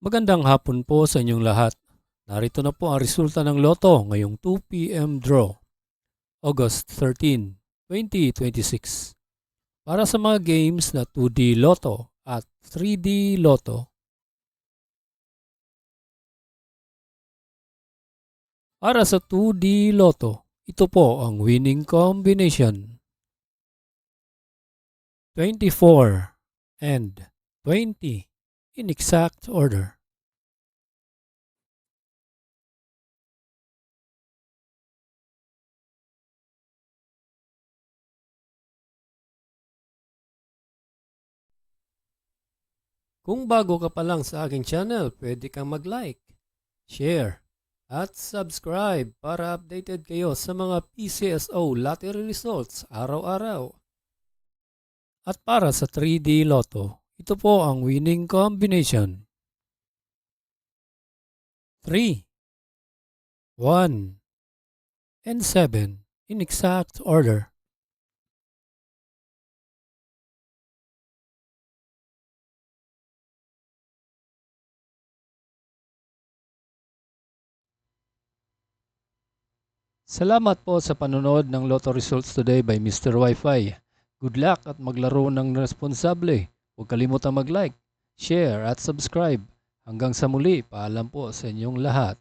Magandang hapon po sa inyong lahat. Narito na po ang resulta ng loto ngayong 2 p.m. draw, August 13, 2026. Para sa mga games na 2D Lotto at 3D Lotto. Para sa 2D Lotto, ito po ang winning combination. 24 and 20 in exact order. Kung bago ka pa lang sa aking channel, pwede kang mag-like, share, at subscribe para updated kayo sa mga PCSO lottery results araw-araw. At para sa 3D Lotto, ito po ang winning combination. 3, 1, and 7 in exact order. Salamat po sa panonood ng Lotto Results Today by Mr. Wi-Fi. Good luck at maglaro ng responsable. Huwag kalimutang mag-like, share at subscribe. Hanggang sa muli, paalam po sa inyong lahat.